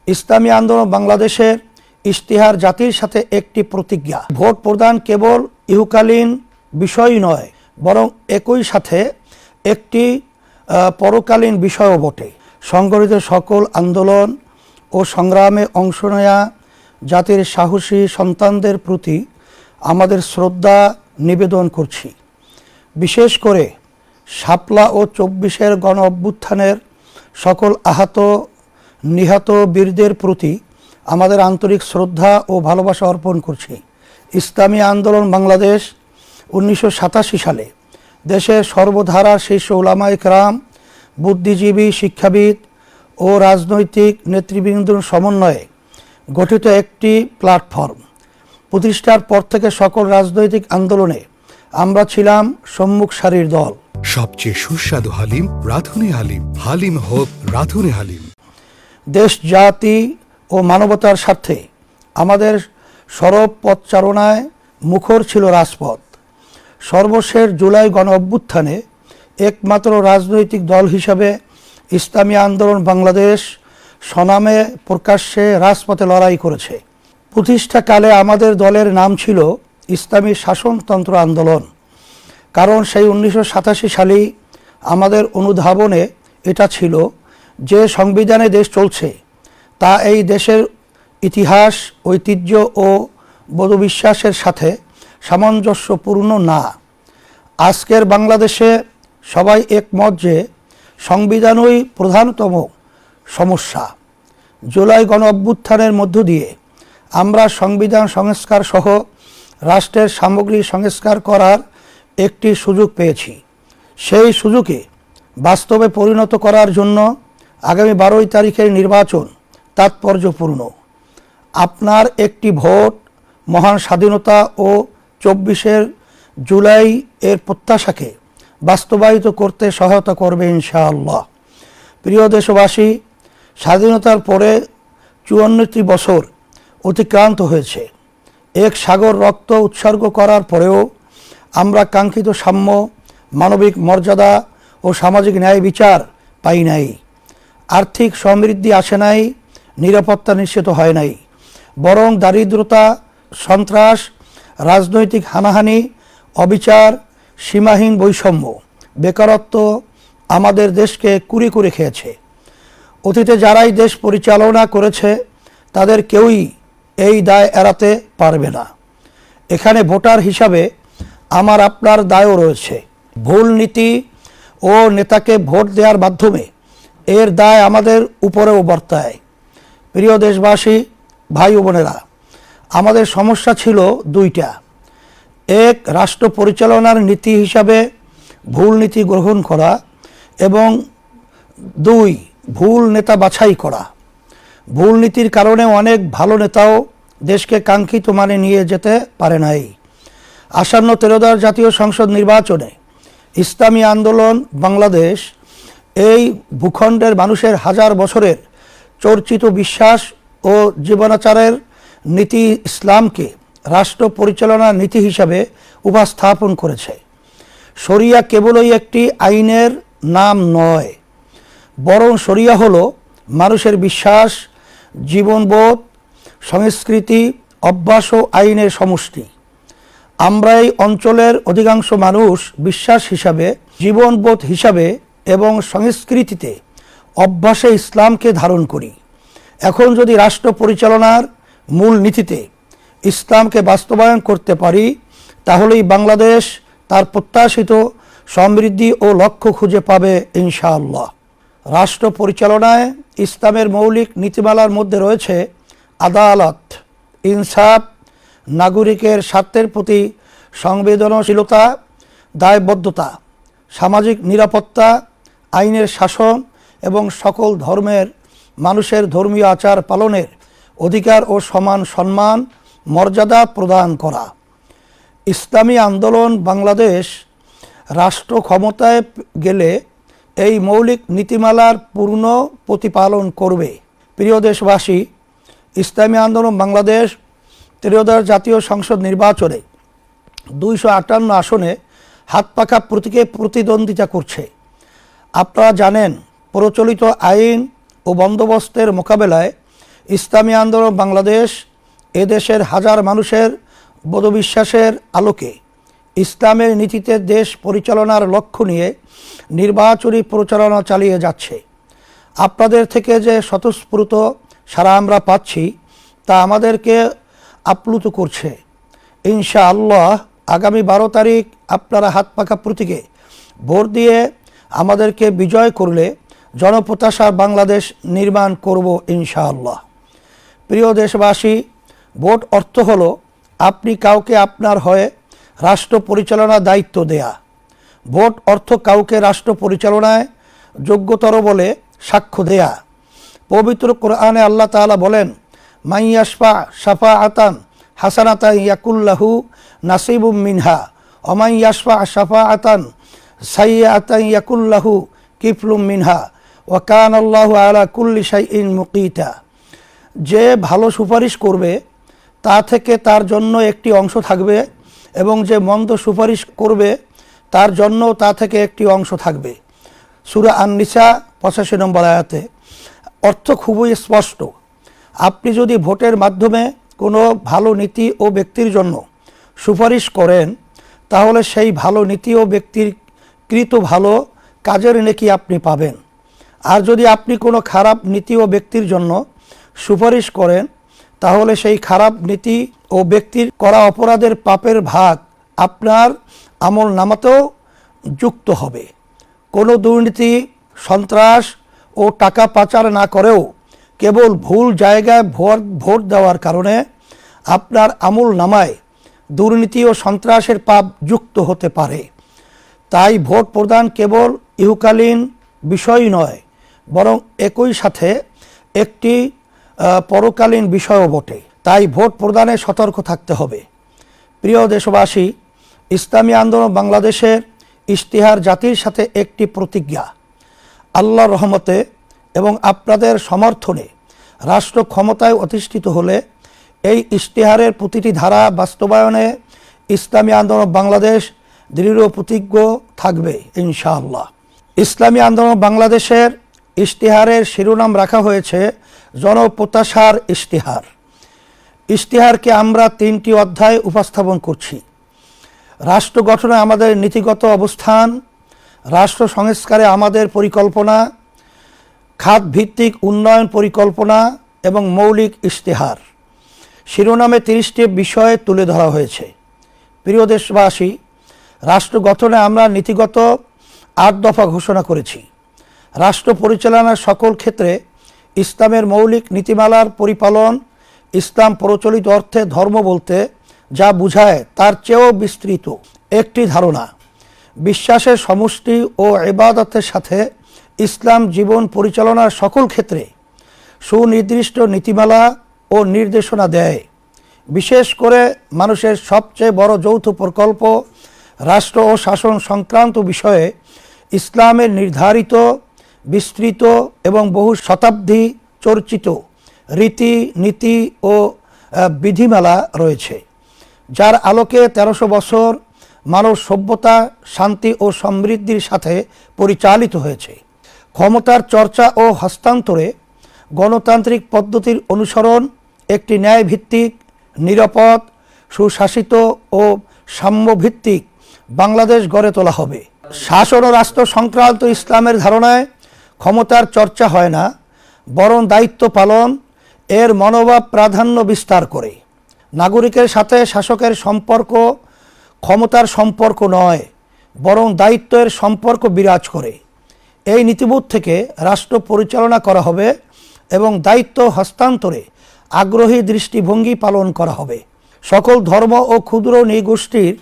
ইসলামী আন্দোলন বাংলাদেশের ইশতেহার জাতির সাথে একটি প্রতিজ্ঞা। ভোট প্রদান কেবল ইহকালীন বিষয় নয়, বরং একই সাথে একটি পরকালীন বিষয়ও বটে। সংগঠিত সকল আন্দোলন ও সংগ্রামে অংশ নেয়া জাতির সাহসী সন্তানদের প্রতি আমাদের শ্রদ্ধা নিবেদন করছি। বিশেষ করে শাপলা ও ২৪-এর গণ অভ্যুত্থানের সকল আহত নিহত বীরদের প্রতি আমাদের আন্তরিক শ্রদ্ধা ও ভালোবাসা অর্পণ করছি। ইসলামী আন্দোলন বাংলাদেশ ১৯৮৭ সালে দেশের সর্বধারার শীর্ষ উলামায়ে কেরাম, বুদ্ধিজীবী, শিক্ষাবিদ ও রাজনৈতিক নেতৃবৃন্দর সমন্বয়ে গঠিত একটি প্ল্যাটফর্ম। প্রতিষ্ঠার পর থেকে সকল রাজনৈতিক আন্দোলনে আমরা ছিলাম সম্মুখ সারির দল। সবচেয়ে সুস্বাদু হালিম রাঁধুনি হালিম, হালিম হোক রাঁধুনি হালিম। দেশ, জাতি ও মানবতার স্বার্থে আমাদের সরব পথচারণায় মুখর ছিল রাজপথ। সর্বশেষ জুলাই গণ অভ্যুত্থানে একমাত্র রাজনৈতিক দল হিসাবে ইসলামী আন্দোলন বাংলাদেশ স্বনামে প্রকাশ্যে রাজপথে লড়াই করেছে। প্রতিষ্ঠাকালে আমাদের দলের নাম ছিল ইসলামী শাসনতন্ত্র আন্দোলন, কারণ সেই ১৯৮৭ সালেই আমাদের অনুধাবনে এটা ছিল যে সংবিধানে দেশ চলছে তা এই দেশের ইতিহাস, ঐতিহ্য ও বোধবিশ্বাসের সাথে সামঞ্জস্যপূর্ণ না। আজকের বাংলাদেশে সবাই একমত যে সংবিধানই প্রধানতম সমস্যা। জুলাই গণ অভ্যুত্থানের মধ্য দিয়ে আমরা সংবিধান সংস্কার সহ রাষ্ট্রের সামগ্রিক সংস্কার করার একটি সুযোগ পেয়েছি। সেই সুযোগে বাস্তবে পরিণত করার জন্য আগামী ১২ তারিখের নির্বাচন তাৎপর্যপূর্ণ। আপনার একটি ভোট মহান স্বাধীনতা ও ২৪ জুলাই এর প্রত্যাশাকে বাস্তবায়িত করতে সহায়তা করবে ইনশাআল্লাহ। প্রিয় দেশবাসী, স্বাধীনতার পরে ৫৪টি বছর অতিক্রান্ত হয়েছে। এক সাগর রক্ত উৎসর্গ করার পরেও আমরা কাঙ্ক্ষিত সাম্য, মানবিক মর্যাদা ও সামাজিক ন্যায় বিচার পাই নাই। আর্থিক সমৃদ্ধি আসে নাই, নিরাপত্তা নিশ্চিত হয় নাই, বরং দারিদ্রতা, সন্ত্রাস, রাজনৈতিক হানাহানি, অবিচার, সীমাহীন বৈষম্য, বেকারত্ব আমাদের দেশকে কুরে কুরে খেয়েছে। অতীতে যারাই দেশ পরিচালনা করেছে তাদের কেউই এই দায় এড়াতে পারবে না। এখানে ভোটার হিসাবে আমার আপনার দায়ও রয়েছে। ভুল নীতি ও নেতাকে ভোট দেওয়ার মাধ্যমে এর দায় আমাদের উপরেও বর্তায়। প্রিয় দেশবাসী, ভাই ও বোনেরা, আমাদের সমস্যা ছিল দুইটা। এক, রাষ্ট্র পরিচালনার নীতি হিসাবে ভুল নীতি গ্রহণ করা, এবং দুই, ভুল নেতা বাছাই করা। ভুল নীতির কারণে অনেক ভালো নেতাও দেশকে কাঙ্ক্ষিত মানে নিয়ে যেতে পারে নাই। আসন্ন 13দশ জাতীয় সংসদ নির্বাচনে ইসলামী আন্দোলন বাংলাদেশ এই ভূখণ্ডের মানুষের হাজার বছরের চর্চিত বিশ্বাস ও জীবনাচারের নীতি ইসলামকে রাষ্ট্র পরিচালনার নীতি হিসাবে উপস্থাপন করেছে। শরিয়া কেবলই একটি আইনের নাম নয়, বরং শরিয়া হলো মানুষের বিশ্বাস, জীবনবোধ, সংস্কৃতি, অভ্যাস ও আইনের সমষ্টি। আমরা এই অঞ্চলের অধিকাংশ মানুষ বিশ্বাস হিসাবে, জীবনবোধ হিসাবে এবং সংস্কৃতিতে, অভ্যাসে ইসলামকে ধারণ করি। এখন যদি রাষ্ট্র পরিচালনার মূল নীতিতে ইসলামকে বাস্তবায়ন করতে পারি, তাহলেই বাংলাদেশ তার প্রত্যাশিত সমৃদ্ধি ও লক্ষ্য খুঁজে পাবে ইনশাআল্লাহ। রাষ্ট্র পরিচালনায় ইসলামের মৌলিক নীতিমালার মধ্যে রয়েছে আদালত, ইনসাফ, নাগরিকের স্বার্থের প্রতি সংবেদনশীলতা, দায়বদ্ধতা, সামাজিক নিরাপত্তা, আইনের শাসন এবং সকল ধর্মের মানুষের ধর্মীয় আচার পালনের অধিকার ও সমান সম্মান, মর্যাদা প্রদান করা। ইসলামী আন্দোলন বাংলাদেশ রাষ্ট্র ক্ষমতায় গেলে এই মৌলিক নীতিমালার পূর্ণ প্রতিপালন করবে। প্রিয় দেশবাসী, ইসলামী আন্দোলন বাংলাদেশ 13দশ জাতীয় সংসদ নির্বাচনে 258 আসনে হাতপাখা প্রতীকে প্রতিদ্বন্দ্বিতা করছে। আপনারা জানেন, প্রচলিত আইন ও বন্দোবস্তের মোকাবেলায় ইসলামী আন্দোলন বাংলাদেশ এদেশের হাজার মানুষের বোধবিশ্বাসের আলোকে ইসলামের নীতিতে দেশ পরিচালনার লক্ষ্য নিয়ে নির্বাচনী প্রচারণা চালিয়ে যাচ্ছে। আপনাদের থেকে যে স্বতঃস্ফূর্ত সাড়া আমরা পাচ্ছি তা আমাদেরকে আপ্লুত করছে। ইনশাআল্লাহ আগামী 12 তারিখ আপনারা হাত পাখা প্রতীকে ভোট দিয়ে আমাদেরকে বিজয় করলে জনপ্রত্যাশার বাংলাদেশ নির্মাণ করব ইনশাআল্লাহ। প্রিয় দেশবাসী, ভোট অর্থ হলো আপনি কাউকে আপনার হয়ে রাষ্ট্র পরিচালনার দায়িত্ব দেয়া। ভোট অর্থ কাউকে রাষ্ট্র পরিচালনায় যোগ্যতর বলে সাক্ষ্য দেয়া। পবিত্র কোরআনে আল্লাহ তাআলা বলেন, মাইয়াশফা শাফাআতান হাসানাতান ইয়াকুল্লাহু নাসিবুম মিনহা ওয়া মাইয়াশফা শাফাআতান সাইয়্যাতান ইয়াকুল্লাহু কিফলুম মিনহা ওয়া কানাল্লাহু আলা কুল্লি শাইইন মুকিতা। যে ভালো সুপারিশ করবে তা থেকে তার জন্য একটি অংশ থাকবে এবং যে মন্দ সুপারিশ করবে তার জন্য তা থেকে একটি অংশ থাকবে। সূরা আন-নিসা 85 নম্বর আয়াতে অর্থ খুবই স্পষ্ট। আপনি যদি ভোটের মাধ্যমে কোনো ভালো নীতি ও ব্যক্তির জন্য সুপারিশ করেন তাহলে সেই ভালো নীতি ও ব্যক্তির কৃত ভালো কাজের নেকি আপনি পাবেন। আর যদি আপনি কোনো খারাপ নীতি ও ব্যক্তির জন্য সুপারিশ করেন তাহলে সেই খারাপ নীতি ও ব্যক্তির করা অপরাধের পাপের ভাগ আপনার আমল নামাতেও যুক্ত হবে। কোনো দুর্নীতি, সন্ত্রাস ও টাকা পাচার না করেও কেবল ভুল জায়গায় ভোট দেওয়ার কারণে আপনার আমল নামায় দুর্নীতি ও সন্ত্রাসের পাপ যুক্ত হতে পারে। তাই ভোট প্রদান কেবল ইহকালীন বিষয় নয়, বরং একই সাথে একটি পরকালীন বিষয়ও বটে। তাই ভোট প্রদানে সতর্ক থাকতে হবে। প্রিয় দেশবাসী, ইসলামী আন্দোলন বাংলাদেশের ইশতেহার জাতির সাথে একটি প্রতিজ্ঞা। আল্লাহর রহমতে এবং আপনাদের সমর্থনে রাষ্ট্র ক্ষমতায় অধিষ্ঠিত হলে এই ইশতেহারের প্রতিটি ধারা বাস্তবায়নে ইসলামী আন্দোলন বাংলাদেশ দৃঢ় প্রতিজ্ঞ থাকবে ইনশাআল্লাহ। ইসলামী আন্দোলন বাংলাদেশের ইশতেহারের শিরোনাম রাখা হয়েছে জনপ্রত্যাশার ইশতেহার। ইশতেহারকে আমরা 3টি অধ্যায়ে উপস্থাপন করছি। রাষ্ট্র গঠনে আমাদের নীতিগত অবস্থান, রাষ্ট্র সংস্কারে আমাদের পরিকল্পনা, খাত ভিত্তিক উন্নয়ন পরিকল্পনা এবং মৌলিক ইশতেহার। শিরোনামে 30টি বিষয় তুলে ধরা হয়েছে। প্রিয় দেশবাসী, রাষ্ট্র গঠনে আমরা নীতিগত 8 দফা ঘোষণা করেছি। রাষ্ট্র পরিচালনার সকল ক্ষেত্রে ইসলামের মৌলিক নীতিমালার পরিপালন, ইসলাম প্রচলিত অর্থে ধর্ম বলতে যা বোঝায় তার চেয়েও বিস্তৃত একটি ধারণা। বিশ্বাসের সমষ্টি ও ইবাদতের সাথে ইসলাম জীবন পরিচালনার সকল ক্ষেত্রে সুনির্দিষ্ট নীতিমালা ও নির্দেশনা দেয়। বিশেষ করে মানুষের সবচেয়ে বড় যৌথ প্রকল্প রাষ্ট্র ও শাসন সংক্রান্ত বিষয়ে ইসলামের নির্ধারিত, বিস্তৃত এবং বহু শতাব্দী চর্চিত রীতি নীতি ও বিধিমালা রয়েছে, যার আলোকে 1300 বছর মানব সভ্যতা শান্তি ও সমৃদ্ধির সাথে পরিচালিত হয়েছে। ক্ষমতার চর্চা ও হস্তান্তরে গণতান্ত্রিক পদ্ধতির অনুসরণ একটি ন্যায়ভিত্তিক, নিরাপদ, সুশাসিত ও সাম্যভিত্তিক বাংলাদেশ গড়ে তোলা হবে। শাসন ও রাষ্ট্র সংক্রান্ত ইসলামের ধারণায় ক্ষমতার চর্চা হয় না, বরং দায়িত্ব পালন এর মনোভাব প্রাধান্য বিস্তার করে। নাগরিকের সাথে শাসকের সম্পর্ক ক্ষমতার সম্পর্ক নয়, বরং দায়িত্বের সম্পর্ক বিরাজ করে। এই নীতিবোধ থেকে রাষ্ট্র পরিচালনা করা হবে এবং দায়িত্ব হস্তান্তরে আগ্রহী দৃষ্টিভঙ্গি পালন করা হবে। সকল ধর্ম ও ক্ষুদ্র নৃগোষ্ঠীর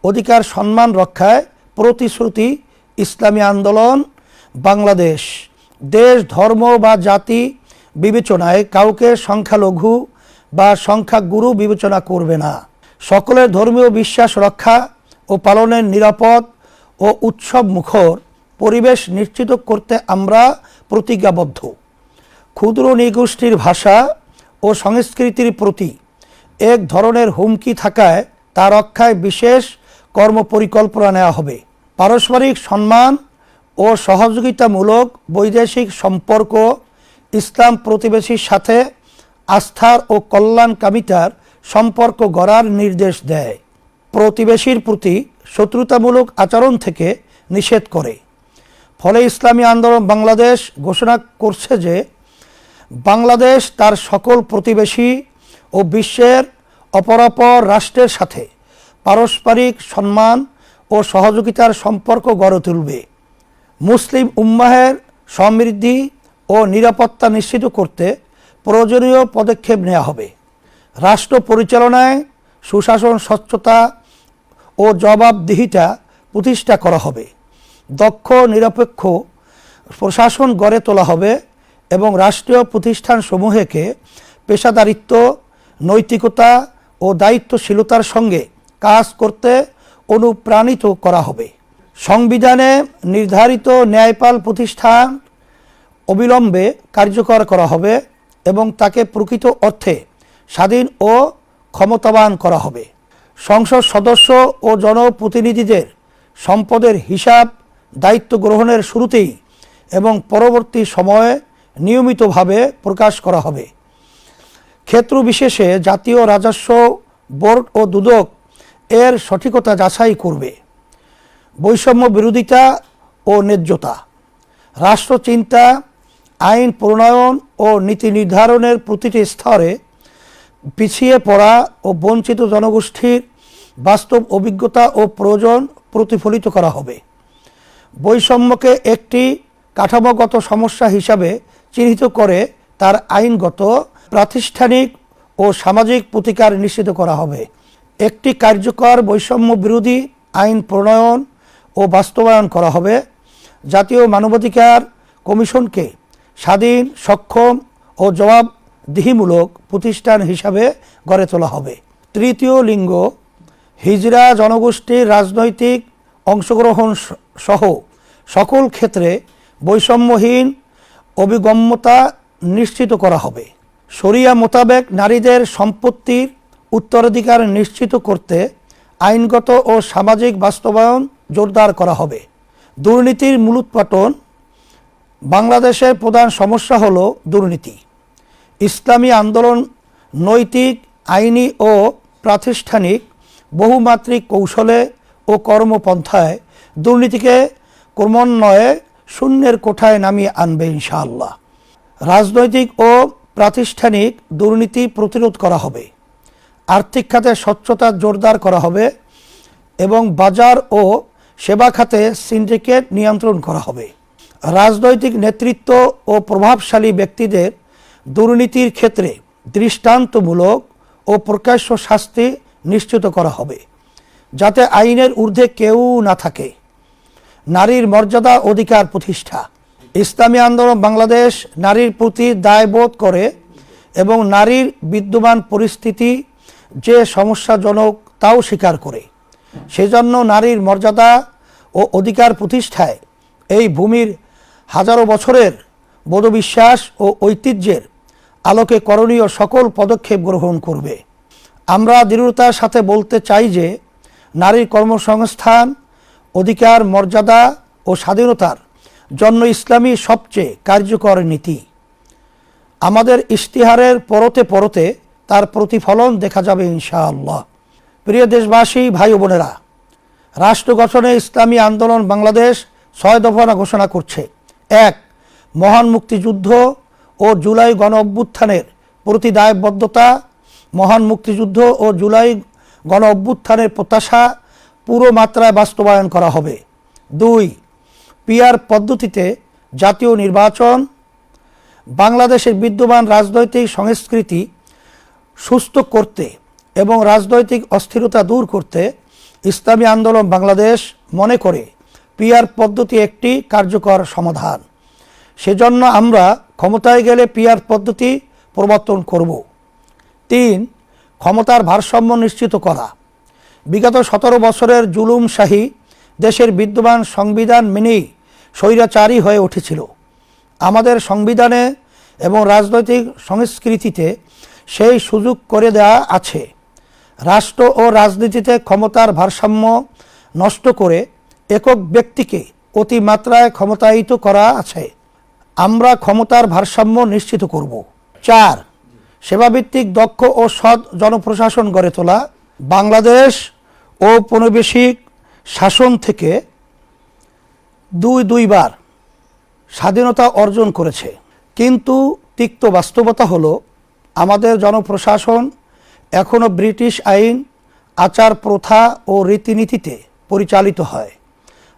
অধিকার সম্মান রক্ষায় প্রতিশ্রুতি ইসলামী আন্দোলন বাংলাদেশ। দেশ, ধর্ম বা জাতি বিবেচনায় কাউকে সংখ্যালঘু বা সংখ্যাগুরু বিবেচনা করবে না। সকলের ধর্মীয় বিশ্বাস রক্ষা ও পালনের নিরাপদ ও উৎসব মুখর পরিবেশ নিশ্চিত করতে আমরা প্রতিজ্ঞাবদ্ধ। ক্ষুদ্র নৃগোষ্ঠীর ভাষা ও সংস্কৃতির প্রতি এক ধরনের হুমকি থাকায় তা রক্ষায় বিশেষ কর্মপরিকল্পনা নেওয়া হবে। পারস্পরিক সম্মান ও সহযোগিতামূলক বৈদেশিক সম্পর্ক, ইসলাম প্রতিবেশীর সাথে আস্থার ও কল্যাণকামিতার সম্পর্ক গড়ার নির্দেশ দেয়। প্রতিবেশীর প্রতি শত্রুতামূলক আচরণ থেকে নিষেধ করে। ফলে ইসলামী আন্দোলন বাংলাদেশ ঘোষণা করছে যে বাংলাদেশ তার সকল প্রতিবেশী ও বিশ্বের অপরাপর রাষ্ট্রের সাথে পারস্পরিক সম্মান ও সহযোগিতার সম্পর্ক গড়ে তুলবে। মুসলিম উম্মাহের সমৃদ্ধি ও নিরাপত্তা নিশ্চিত করতে প্রয়োজনীয় পদক্ষেপ নেওয়া হবে। রাষ্ট্র পরিচালনায় সুশাসন, স্বচ্ছতা ও জবাবদিহিতা প্রতিষ্ঠা করা হবে। দক্ষ নিরপেক্ষ প্রশাসন গড়ে তোলা হবে এবং রাষ্ট্রীয় প্রতিষ্ঠানসমূহকে পেশাদারিত্ব, নৈতিকতা ও দায়িত্বশীলতার সঙ্গে কাজ করতে অনুপ্রাণিত করা হবে। সংবিধানে নির্ধারিত ন্যায়পাল প্রতিষ্ঠান অবিলম্বে কার্যকর করা হবে এবং তাকে প্রকৃত অর্থে স্বাধীন ও ক্ষমতাবান করা হবে। সংসদ সদস্য ও জনপ্রতিনিধিদের সম্পদের হিসাব দায়িত্ব গ্রহণের শুরুতেই এবং পরবর্তী সময়ে নিয়মিতভাবে প্রকাশ করা হবে। ক্ষেত্র বিশেষে জাতীয় রাজস্ব বোর্ড ও দুদক এর সঠিকতা যাচাই করবে। বৈষম্য বিরোধিতা ও ন্যায্যতা, রাষ্ট্রচিন্তা, আইন প্রণয়ন ও নীতি নির্ধারণের প্রতিটি স্তরে পিছিয়ে পড়া ও বঞ্চিত জনগোষ্ঠীর বাস্তব অভিজ্ঞতা ও প্রয়োজন প্রতিফলিত করা হবে। বৈষম্যকে একটি কাঠামোগত সমস্যা হিসাবে চিহ্নিত করে তার আইনগত, প্রাতিষ্ঠানিক ও সামাজিক প্রতিকার নিশ্চিত করা হবে। একটি কার্যকর বৈষম্য বিরোধী আইন প্রণয়ন ও বাস্তবায়ন করা হবে। জাতীয় মানবাধিকার কমিশনকে স্বাধীন, সক্ষম ও জবাবদিহিমূলক প্রতিষ্ঠান হিসাবে গড়ে তোলা হবে। তৃতীয় লিঙ্গ, হিজড়া জনগোষ্ঠীর রাজনৈতিক অংশগ্রহণ সহ সকল ক্ষেত্রে বৈষম্যহীন অভিগম্যতা নিশ্চিত করা হবে। শরিয়া মোতাবেক নারীদের সম্পত্তির উত্তরাধিকার নিশ্চিত করতে আইনগত ও সামাজিক বাস্তবায়ন জোরদার করা হবে। দুর্নীতির মূলোৎপাটন, বাংলাদেশের প্রধান সমস্যা হলো দুর্নীতি। ইসলামী আন্দোলন নৈতিক, আইনি ও প্রাতিষ্ঠানিক বহুমাত্রিক কৌশলে ও কর্মপন্থায় দুর্নীতিকে ক্রমান্বয়ে শূন্যের কোঠায় নামিয়ে আনবে ইনশাআল্লাহ। রাজনৈতিক ও প্রাতিষ্ঠানিক দুর্নীতি প্রতিরোধ করা হবে। আর্থিক খাতে স্বচ্ছতা জোরদার করা হবে এবং বাজার ও সেবা খাতে সিন্ডিকেট নিয়ন্ত্রণ করা হবে। রাজনৈতিক নেতৃত্ব ও প্রভাবশালী ব্যক্তিদের দুর্নীতির ক্ষেত্রে দৃষ্টান্তমূলক ও প্রকাশ্য শাস্তি নিশ্চিত করা হবে, যাতে আইনের ঊর্ধ্বে কেউ না থাকে। নারীর মর্যাদা অধিকার প্রতিষ্ঠা, ইসলামী আন্দোলন বাংলাদেশ নারীর প্রতি দায়বোধ করে এবং নারীর বিদ্যমান পরিস্থিতি যে সমস্যাজনক তাও স্বীকার করে। সেজন্য নারীর মর্যাদা ও অধিকার প্রতিষ্ঠায় এই ভূমির হাজারো বছরের বোধবিশ্বাস ও ঐতিহ্যের আলোকে করণীয় সকল পদক্ষেপ গ্রহণ করবে। আমরা দৃঢ়তার সাথে বলতে চাই যে নারীর কর্মসংস্থান, অধিকার, মর্যাদা ও স্বাধীনতার জন্য ইসলামী সবচেয়ে কার্যকর নীতি। আমাদের ইশতিহারের পরতে পরতে তার প্রতিফলন দেখা যাবে ইনশাআল্লাহ। প্রিয় দেশবাসী, ভাই ও বোনেরা, রাষ্ট্র গঠনে ইসলামী আন্দোলন বাংলাদেশ 6 দফা ঘোষণা করছে। 1. মহান মুক্তিযুদ্ধ ও জুলাই গণ অভ্যুত্থানের প্রতি দায়বদ্ধতা। মহান মুক্তিযুদ্ধ ও জুলাই গণ অভ্যুত্থানের প্রত্যাশা পুরো মাত্রায় বাস্তবায়ন করা হবে। 2. পিআর পদ্ধতিতে জাতীয় নির্বাচন। বাংলাদেশের বিদ্যমান রাজনৈতিক সংস্কৃতি সুস্থ করতে এবং রাজনৈতিক অস্থিরতা দূর করতে ইসলামী আন্দোলন বাংলাদেশ মনে করে পিআর পদ্ধতি একটি কার্যকর সমাধান। সেজন্য আমরা ক্ষমতায় গেলে পিআর পদ্ধতি প্রবর্তন করব। 3. ক্ষমতার ভারসাম্য নিশ্চিত করা। বিগত 17 বছরের জুলুমশাহী দেশের বিদ্যমান সংবিধান মেনেই স্বৈরাচারী হয়ে উঠেছিল। আমাদের সংবিধানে এবং রাজনৈতিক সংস্কৃতিতে সেই সুযোগ করে দেওয়া আছে। রাষ্ট্র ও রাজনীতিতে ক্ষমতার ভারসাম্য নষ্ট করে একক ব্যক্তিকে অতিমাত্রায় ক্ষমতায়িত করা আছে। আমরা ক্ষমতার ভারসাম্য নিশ্চিত করব। 4. সেবাভিত্তিক দক্ষ ও সৎ জনপ্রশাসন গড়ে তোলা। বাংলাদেশ ঔপনিবেশিক শাসন থেকে দুইবার স্বাধীনতা অর্জন করেছে, কিন্তু তিক্ত বাস্তবতা হলো আমাদের জনপ্রশাসন এখনও ব্রিটিশ আইন, আচার প্রথা ও রীতিনীতিতে পরিচালিত হয়।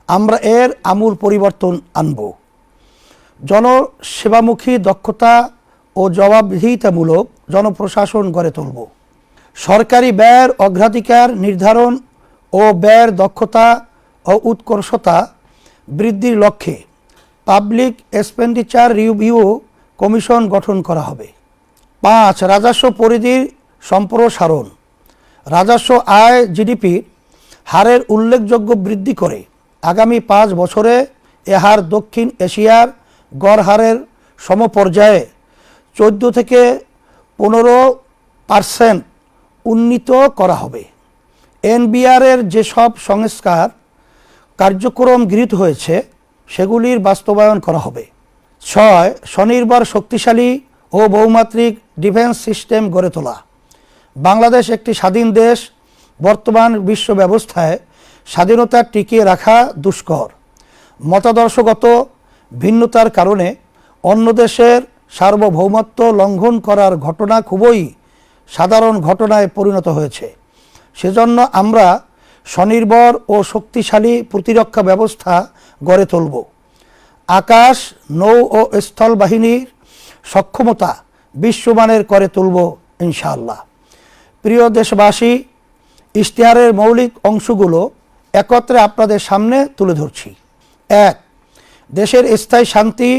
আমরা এর আমূল পরিবর্তন আনব। জনসেবামুখী দক্ষতা ও জবাবদিহিতামূলক জনপ্রশাসন গড়ে তুলব। সরকারি ব্যয়ের অগ্রাধিকার নির্ধারণ ও ব্যয়ের দক্ষতা ও উৎকর্ষতা বৃদ্ধির লক্ষ্যে পাবলিক এক্সপেন্ডিচার রিভিউ কমিশন গঠন করা হবে। 5. রাজস্ব পরিধির সম্প্রসারণ। রাজস্ব আয় জিডিপির হারের উল্লেখযোগ্য বৃদ্ধি করে আগামী 5 বছরে এ হার দক্ষিণ এশিয়ার গড় হারের সমপর্যায়ে 14 থেকে 15% উন্নীত করা হবে। এনবিআরের যেসব সংস্কার কার্যক্রম গৃহীত হয়েছে সেগুলির বাস্তবায়ন করা হবে। 6. স্বনির্ভর শক্তিশালী ও বহুমাত্রিক ডিফেন্স সিস্টেম গড়ে তোলা। বাংলাদেশ একটি স্বাধীন দেশ। বর্তমান বিশ্ব ব্যবস্থায় স্বাধীনতা টিকিয়ে রাখা দুষ্কর। মতাদর্শগত ভিন্নতার কারণে অন্য দেশের সার্বভৌমত্ব লঙ্ঘন করার ঘটনা খুবই সাধারণ ঘটনায় পরিণত হয়েছে। সেজন্য আমরা স্বনির্ভর ও শক্তিশালী প্রতিরক্ষা ব্যবস্থা গড়ে তুলব। আকাশ, নৌ ও স্থল বাহিনীর সক্ষমতা বিশ্বমানের করে তুলব ইনশাআল্লাহ। প্রিয় দেশবাসী, ইশতেহারের মৌলিক অংশগুলো একত্রে আপনাদের সামনে তুলে ধরছি। 1. দেশের স্থায়ী শান্তি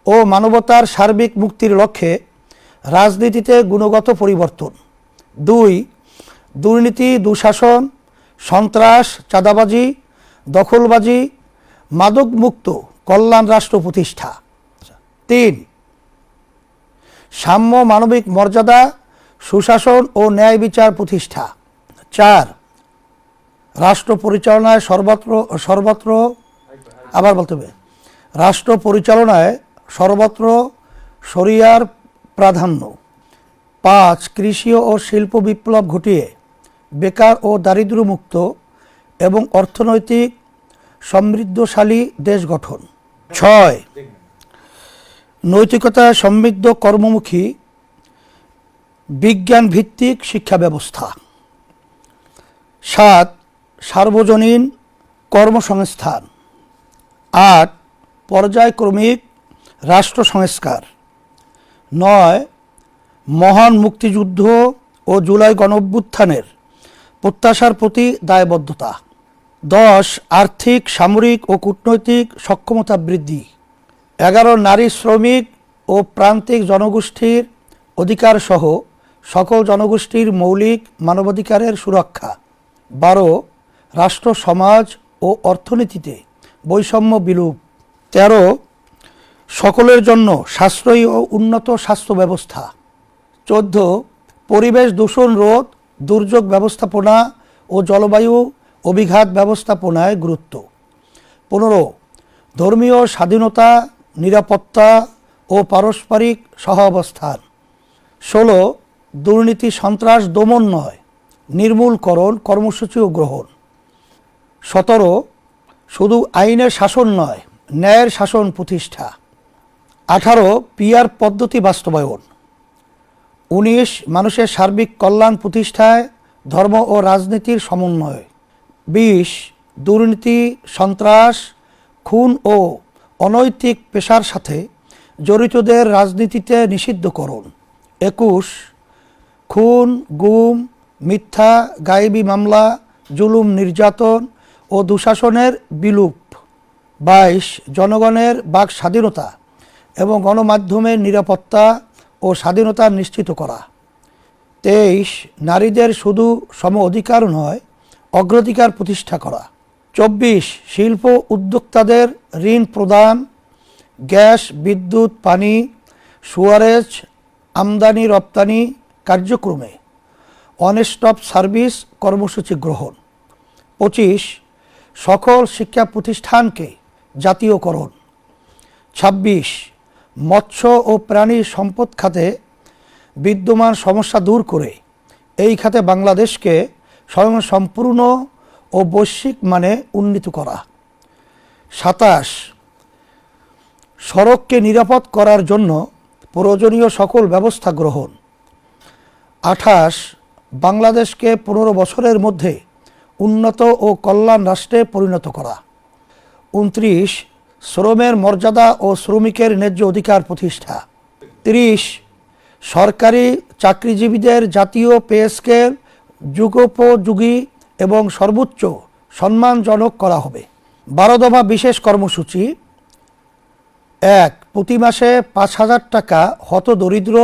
ও মানবতার সার্বিক মুক্তির লক্ষ্যে রাজনীতিতে গুণগত পরিবর্তন। 2. দুর্নীতি, দুঃশাসন, সন্ত্রাস, চাঁদাবাজি, দখলবাজি, মাদকমুক্ত কল্যাণ রাষ্ট্র প্রতিষ্ঠা। 3. সাম্য, মানবিক মর্যাদা, সুশাসন ও ন্যায় বিচার প্রতিষ্ঠা। 4. রাষ্ট্র পরিচালনায় রাষ্ট্র পরিচালনায় সর্বত্র শরিয়ার প্রাধান্য। 5. কৃষি ও শিল্প বিপ্লব ঘটিয়ে বেকার ও দারিদ্র্যমুক্ত এবং অর্থনৈতিক সমৃদ্ধশালী দেশ গঠন। 6. নৈতিকতা সমৃদ্ধ কর্মমুখী বিজ্ঞান ভিত্তিক শিক্ষা ব্যবস্থা। 7. সার্বজনীন কর্মসংস্থান। 8. পর্যায়ক্রমিক রাষ্ট্র সংস্কার। 9. মহান মুক্তিযুদ্ধ ও জুলাই গণঅভ্যুত্থানের প্রত্যাশার প্রতি দায়বদ্ধতা। 10. আর্থিক, সামরিক ও কূটনৈতিক সক্ষমতা বৃদ্ধি। 11. নারী, শ্রমিক ও প্রান্তিক জনগোষ্ঠীর অধিকার সহ সকল জনগোষ্ঠীর মৌলিক মানবাধিকারের সুরক্ষা। 12. রাষ্ট্র, সমাজ ও অর্থনীতিতে বৈষম্য বিলোপ। 13. সকলের জন্য সাশ্রয়ী ও উন্নত স্বাস্থ্য ব্যবস্থা। 14. পরিবেশ দূষণ রোধ, দুর্যোগ ব্যবস্থাপনা ও জলবায়ু অভিঘাত ব্যবস্থাপনায় গুরুত্ব। 15. ধর্মীয় স্বাধীনতা, নিরাপত্তা ও পারস্পরিক সহাবস্থান। 16. দুর্নীতি, সন্ত্রাস দমন নয়, নির্মূলকরণ কর্মসূচি ও গ্রহণ। 17. শুধু আইনের শাসন নয়, ন্যায়ের শাসন প্রতিষ্ঠা। 18. পিআর পদ্ধতি বাস্তবায়ন। 19. মানুষের সার্বিক কল্যাণ প্রতিষ্ঠায় ধর্ম ও রাজনীতির সমন্বয়। 20. দুর্নীতি, সন্ত্রাস, খুন ও অনৈতিক পেশার সাথে জড়িতদের রাজনীতিতে নিষিদ্ধকরণ। 21. খুন, গুম, মিথ্যা, গায়েবী মামলা, জুলুম, নির্যাতন ও দুঃশাসনের বিলোপ। 22. জনগণের বাক স্বাধীনতা এবং গণমাধ্যমের নিরাপত্তা ও স্বাধীনতা নিশ্চিত করা। 23. নারীদের শুধু সম অধিকার নয়, অগ্রাধিকার প্রতিষ্ঠা করা। 24. শিল্প উদ্যোক্তাদের ঋণ প্রদান, গ্যাস, বিদ্যুৎ, পানি, সুয়ারেজ, আমদানি রপ্তানি কার্যক্রমে ওয়ান স্টপ সার্ভিস কর্মসূচি গ্রহণ। 25. সকল শিক্ষা প্রতিষ্ঠানকে জাতীয়করণ। 26. মৎস্য ও প্রাণী সম্পদ খাতে বিদ্যমান সমস্যা দূর করে এই খাতে বাংলাদেশকে স্বয়ংসম্পূর্ণ ও বৈশ্বিক মানে উন্নীত করা। 27 সড়ককে নিরাপদ করার জন্য প্রয়োজনীয় সকল ব্যবস্থা গ্রহণ। 28 বাংলাদেশকে 15 বছরের মধ্যে উন্নত ও কল্যাণ রাষ্ট্রে পরিণত করা। 29 শ্রমের মর্যাদা ও শ্রমিকের ন্যায্য অধিকার প্রতিষ্ঠা। 30 সরকারি চাকরিজীবীদের জাতীয় পে স্কেল যুগোপযোগী এবং সর্বোচ্চ সম্মানজনক করা হবে। 12 দফা বিশেষ কর্মসূচি। 1 প্রতি মাসে 5,000 টাকা হতদরিদ্র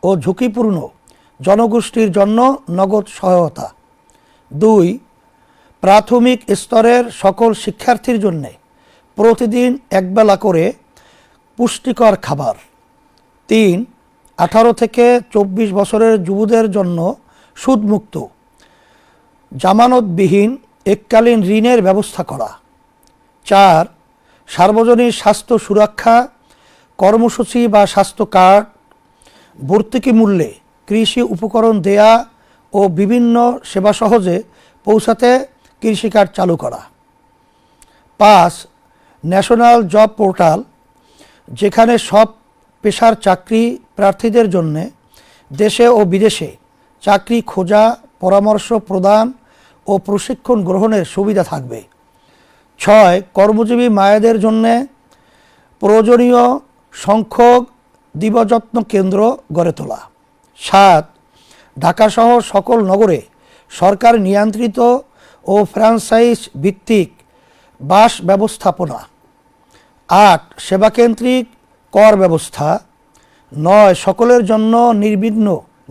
ও ঝুঁকিপূর্ণ জনগোষ্ঠীর জন্য নগদ সহায়তা। 2 প্রাথমিক স্তরের সকল শিক্ষার্থীর জন্য প্রতিদিন একবেলা করে পুষ্টিকর খাবার। 3 18 থেকে 24 বছরের যুবদের জন্য সুদমুক্ত জামানতবিহীন এককালীন ঋণের ব্যবস্থা করা। 4 সার্বজনীন স্বাস্থ্য সুরক্ষা কর্মসূচি বা স্বাস্থ্য কার্ড, ভর্তুকি মূল্যে কৃষি উপকরণ দেয়া ও বিভিন্ন সেবা সহজে পৌঁছাতে কৃষিকার্ড চালু করা। 5 ন্যাশনাল জব পোর্টাল, যেখানে সব পেশার চাকরি প্রার্থীদের জন্য দেশে ও বিদেশে চাকরি খোঁজা, পরামর্শ প্রদান ও প্রশিক্ষণ গ্রহণের সুবিধা থাকবে। 6 কর্মজীবী মায়েদের জন্য প্রয়োজনীয় সংখ্যক দিবযত্ন কেন্দ্র গড়ে তোলা। 7 ঢাকাসহ সকল নগরে সরকার নিয়ন্ত্রিত ও ফ্র্যাঞ্চাইজ ভিত্তিক বাস ব্যবস্থাপনা। 8 সেবাকেন্দ্রিক কর ব্যবস্থা। 9 সকলের জন্য নির্বিঘ্ন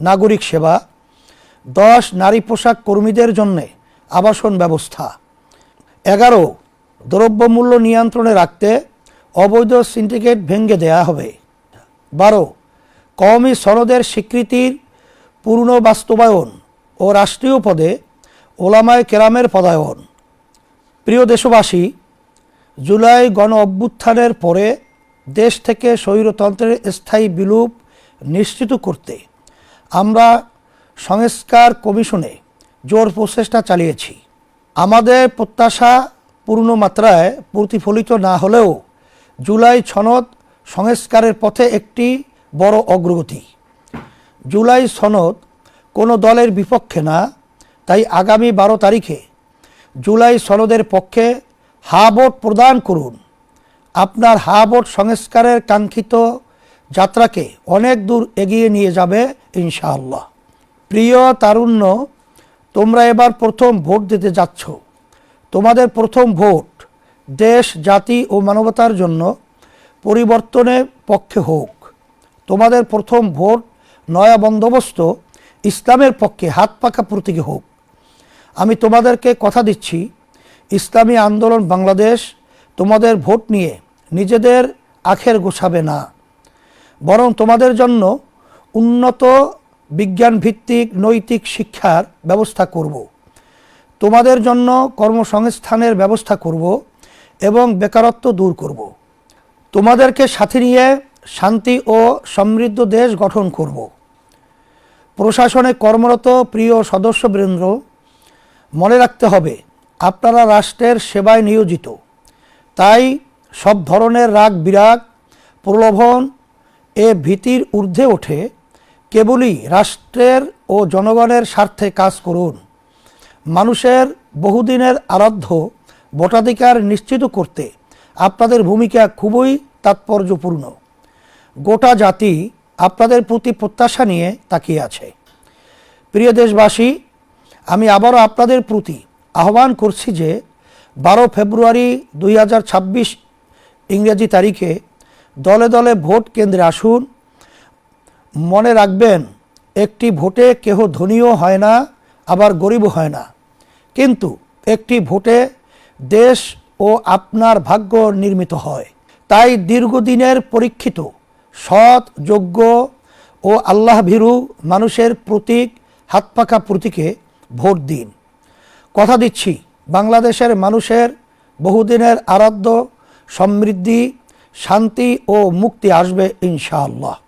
নাগরিক সেবা। 10 নারী পোশাক কর্মীদের জন্য আবাসন ব্যবস্থা। 11 দ্রব্যমূল্য নিয়ন্ত্রণে রাখতে অবৈধ সিন্ডিকেট ভেঙে দেয়া হবে। 12 কওমি সনদের স্বীকৃতির পূর্ণ বাস্তবায়ন ও রাষ্ট্রীয় পদে ওলামায়ে কেরামের পদায়ন। প্রিয় দেশবাসী, জুলাই গণ অভ্যুত্থানের পরে দেশ থেকে স্বৈরতন্ত্রের স্থায়ী বিলোপ নিশ্চিত করতে আমরা সংস্কার কমিশনে জোর প্রচেষ্টা চালিয়েছি। আমাদের প্রত্যাশা পূর্ণ মাত্রায় প্রতিফলিত না হলেও জুলাই সনদ সংস্কারের পথে একটি বড় অগ্রগতি। জুলাই সনদ কোনো দলের বিপক্ষে না, তাই আগামী 12 তারিখে জুলাই সনদের পক্ষে হা ভোট প্রদান করুন। আপনার হা ভোট সংস্কারের কাঙ্ক্ষিত যাত্রাকে অনেক দূর এগিয়ে নিয়ে যাবে ইনশাআল্লাহ। প্রিয় তারুণ্য, তোমরা এবার প্রথম ভোট দিতে যাচ্ছ। তোমাদের প্রথম ভোট দেশ, জাতি ও মানবতার জন্য পরিবর্তনের পক্ষে হোক। তোমাদের প্রথম ভোট নয়া বন্দোবস্ত ইসলামের পক্ষে হাত পাকা প্রতীকী হোক। আমি তোমাদেরকে কথা দিচ্ছি, ইসলামী আন্দোলন বাংলাদেশ তোমাদের ভোট নিয়ে নিজেদের আখের গোছাবে না, বরং তোমাদের জন্য উন্নত বিজ্ঞানভিত্তিক নৈতিক শিক্ষার ব্যবস্থা করব। তোমাদের জন্য কর্মসংস্থানের ব্যবস্থা করব এবং বেকারত্ব দূর করব। তোমাদেরকে সাথে নিয়ে শান্তি ও সমৃদ্ধ দেশ গঠন করব। প্রশাসনে কর্মরত প্রিয় সদস্যবৃন্দ, মনে রাখতে হবে আপনারা রাষ্ট্রের সেবায় নিয়োজিত। তাই সব ধরনের রাগ বিরাগ, প্রলোভন এ ভীতির ঊর্ধ্বে ওঠে কেবলই রাষ্ট্রের ও জনগণের স্বার্থে কাজ করুন। মানুষের বহুদিনের আরাধ্য ভোটাধিকার নিশ্চিত করতে আপনাদের ভূমিকা খুবই তাৎপর্যপূর্ণ। গোটা জাতি আপনাদের প্রতি প্রত্যাশা নিয়ে তাকিয়ে আছে। প্রিয় দেশবাসী, আমি আবারও আপনাদের প্রতি আহ্বান করছি যে 12 ফেব্রুয়ারি 2026 ইংরেজি তারিখে দলে দলে ভোট কেন্দ্রে আসুন। মনে রাখবেন, একটি ভোটে কেহ ধনীও হয় না, আবার গরিবও হয় না, কিন্তু একটি ভোটে দেশ ও আপনার ভাগ্য নির্মিত হয়। তাই দীর্ঘদিনের পরীক্ষিত সৎ, যোগ্য ও আল্লাহভীরু মানুষের প্রতীক, হাতপাকা প্রতীকে ভোট দিন। কথা দিচ্ছি, বাংলাদেশের মানুষের বহুদিনের আরাধ্য সমৃদ্ধি, শান্তি ও মুক্তি আসবে ইনশাআল্লাহ।